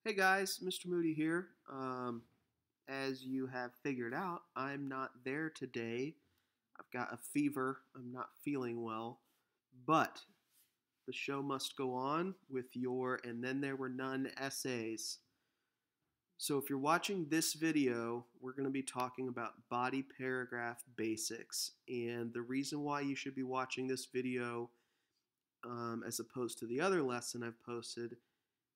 Hey guys, Mr. Moody here. As you have figured out, I'm not there today. I've got a fever. I'm not feeling well. But the show must go on with your And Then There Were None essays. So if you're watching this video, we're going to be talking about body paragraph basics. And the reason why you should be watching this video as opposed to the other lesson I've posted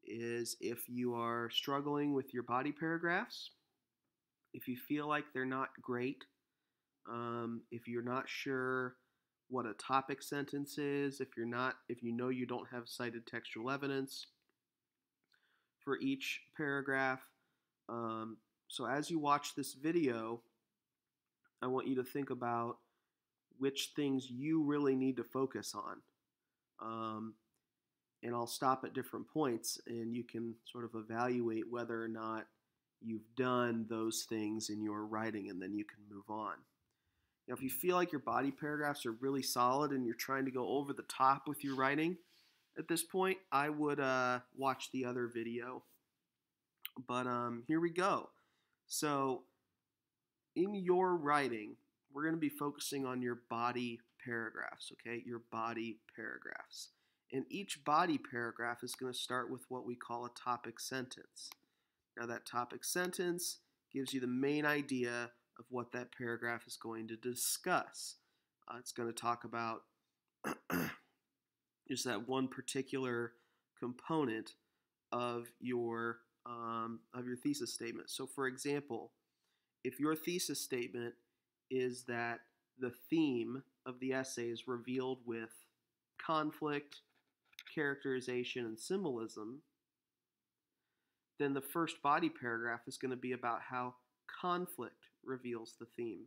is if you are struggling with your body paragraphs, if you feel like they're not great, if you're not sure what a topic sentence is, if you know you don't have cited textual evidence for each paragraph. So as you watch this video, I want you to think about which things you really need to focus on. And I'll stop at different points and you can sort of evaluate whether or not you've done those things in your writing, and then you can move on. Now, if you feel like your body paragraphs are really solid and you're trying to go over the top with your writing at this point, I would watch the other video. But here we go. So in your writing, we're going to be focusing on your body paragraphs, okay? Your body paragraphs. And each body paragraph is going to start with what we call a topic sentence. Now that topic sentence gives you the main idea of what that paragraph is going to discuss. It's going to talk about just that one particular component of your thesis statement. So for example, if your thesis statement is that the theme of the essay is revealed with conflict, characterization, and symbolism, then the first body paragraph is going to be about how conflict reveals the theme.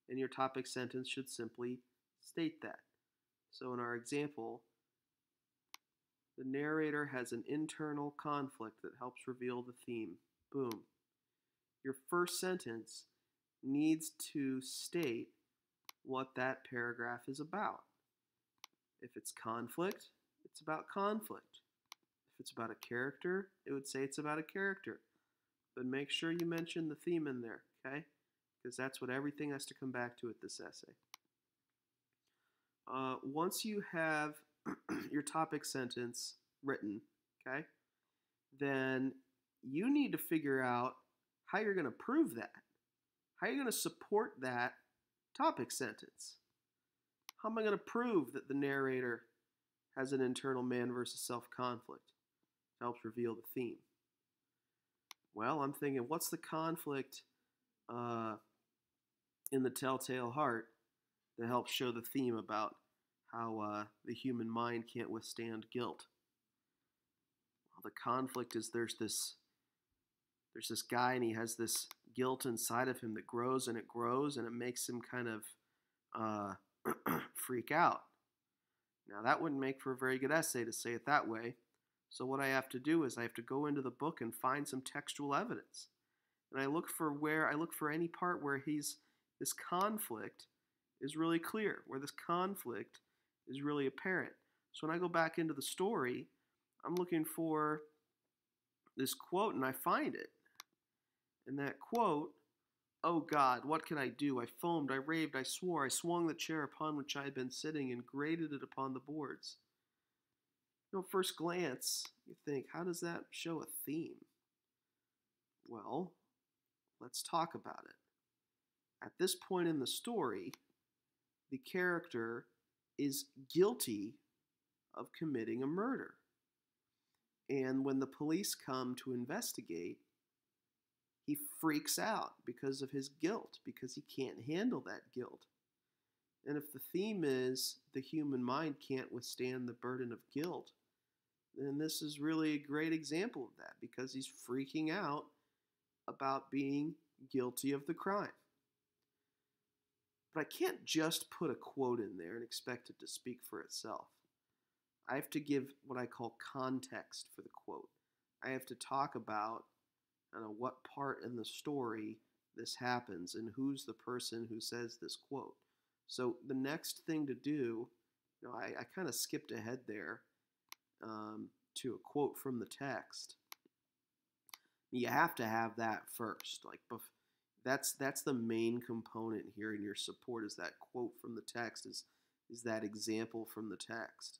And your topic sentence should simply state that. So in our example, the narrator has an internal conflict that helps reveal the theme. Boom. Your first sentence needs to state what that paragraph is about. If it's conflict, it's about conflict. If it's about a character, it would say it's about a character. But make sure you mention the theme in there, okay? Because that's what everything has to come back to at this essay. Once you have your topic sentence written, okay, then you need to figure out how you're going to prove that. How are you going to support that topic sentence? How am I going to prove that the narrator has an internal man versus self conflict? Helps reveal the theme. Well, I'm thinking, what's the conflict in the telltale heart that helps show the theme about how the human mind can't withstand guilt? Well, the conflict is there's this guy and he has this guilt inside of him that grows and it makes him kind of freak out. Now that wouldn't make for a very good essay to say it that way. So what I have to do is I have to go into the book and find some textual evidence. And I look for any part where this conflict is really clear, where this conflict is really apparent. So when I go back into the story, I'm looking for this quote and I find it. And that quote, "Oh God, what can I do? I foamed, I raved, I swore, I swung the chair upon which I had been sitting and grated it upon the boards." First glance, you think, how does that show a theme? Well, let's talk about it. At this point in the story, the character is guilty of committing a murder. And when the police come to investigate, he freaks out because of his guilt, because he can't handle that guilt. And if the theme is the human mind can't withstand the burden of guilt, then this is really a great example of that, because he's freaking out about being guilty of the crime. But I can't just put a quote in there and expect it to speak for itself. I have to give what I call context for the quote. I have to talk about what part in the story this happens and who's the person who says this quote. So the next thing to do, I kind of skipped ahead there to a quote from the text. You have to have that first. Like, that's the main component here in your support, is that quote from the text, is that example from the text.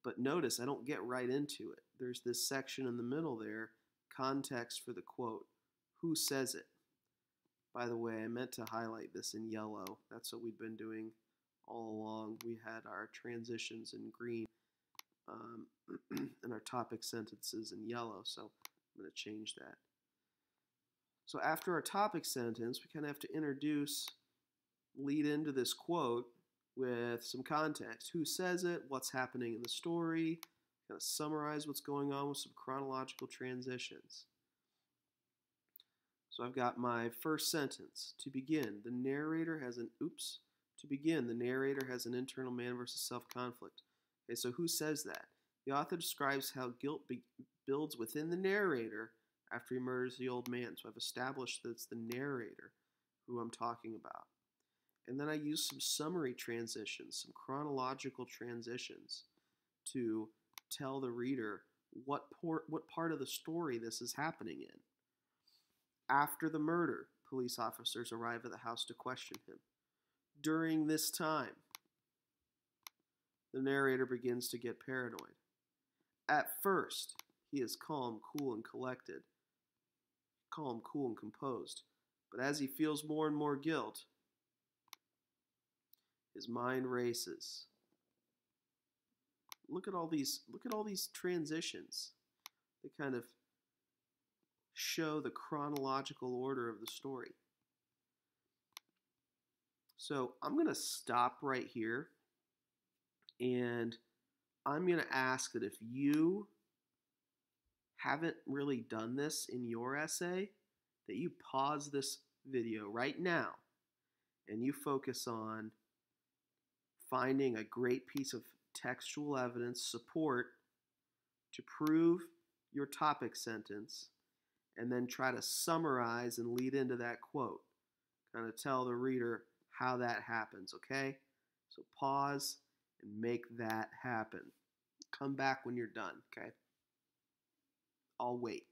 But notice I don't get right into it. There's this section in the middle there, context for the quote. Who says it? By the way, I meant to highlight this in yellow. That's what we've been doing all along. We had our transitions in green and our topic sentences in yellow, so I'm going to change that. So after our topic sentence, we kind of have to lead into this quote with some context. Who says it? What's happening in the story? Kind of summarize what's going on with some chronological transitions. So I've got my first sentence. To begin, the narrator has an internal man versus self conflict. Okay, so who says that? The author describes how guilt builds within the narrator after he murders the old man. So I've established that it's the narrator who I'm talking about. And then I use some summary transitions, some chronological transitions to tell the reader what part of the story this is happening in. After the murder, police officers arrive at the house to question him. During this time, the narrator begins to get paranoid. At first, he is calm, cool, and composed. But as he feels more and more guilt, his mind races. Look at all these transitions. They kind of show the chronological order of the story. So I'm going to stop right here, and I'm going to ask that if you haven't really done this in your essay, that you pause this video right now and you focus on finding a great piece of textual evidence support to prove your topic sentence, and then try to summarize and lead into that quote. Kind of tell the reader how that happens, okay? So pause and make that happen. Come back when you're done, okay? I'll wait.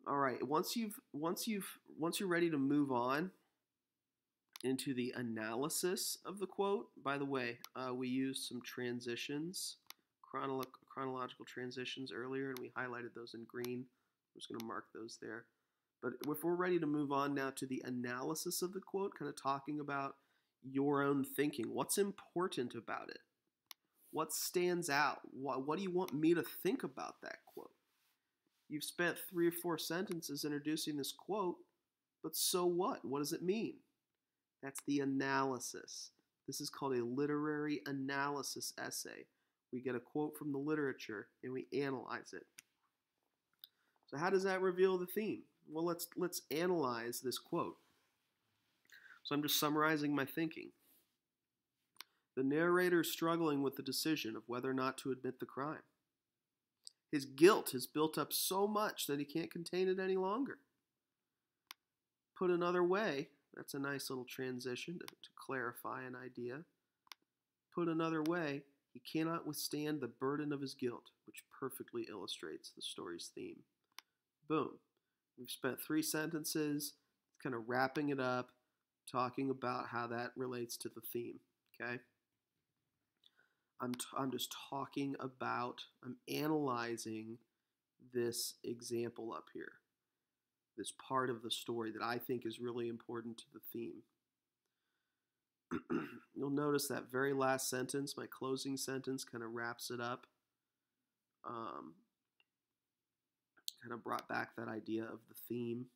All right, once you're ready to move on into the analysis of the quote. By the way, we used some transitions, chronological transitions earlier, and we highlighted those in green. I'm just going to mark those there. But if we're ready to move on now to the analysis of the quote, kind of talking about your own thinking, what's important about it? What stands out? What do you want me to think about that quote? You've spent 3 or 4 sentences introducing this quote, but so what? What does it mean? That's the analysis. This is called a literary analysis essay. We get a quote from the literature and we analyze it. So how does that reveal the theme? Well, let's analyze this quote. So I'm just summarizing my thinking. The narrator is struggling with the decision of whether or not to admit the crime. His guilt has built up so much that he can't contain it any longer. Put another way, that's a nice little transition to clarify an idea. Put another way, he cannot withstand the burden of his guilt, which perfectly illustrates the story's theme. Boom. We've spent 3 sentences, kind of wrapping it up, talking about how that relates to the theme, okay? I'm just talking about, I'm analyzing this example up here, this part of the story that I think is really important to the theme. You'll notice that very last sentence, my closing sentence, kind of wraps it up. Kind of brought back that idea of the theme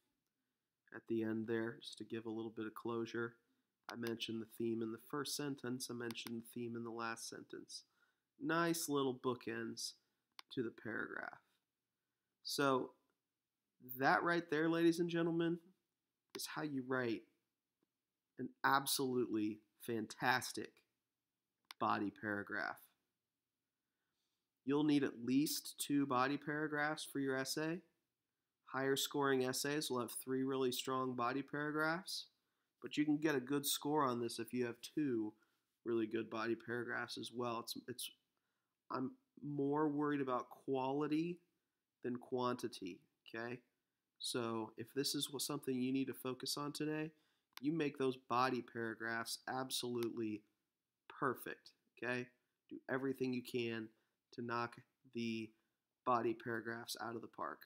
at the end there, just to give a little bit of closure. I mentioned the theme in the first sentence. I mentioned the theme in the last sentence. Nice little bookends to the paragraph. So that right there, ladies and gentlemen, is how you write an absolutely fantastic body paragraph. You'll need at least 2 body paragraphs for your essay. Higher scoring essays will have 3 really strong body paragraphs, but you can get a good score on this if you have 2 really good body paragraphs as well. I'm more worried about quality than quantity, okay? So if this is something you need to focus on today, you make those body paragraphs absolutely perfect, okay? Do everything you can to knock the body paragraphs out of the park.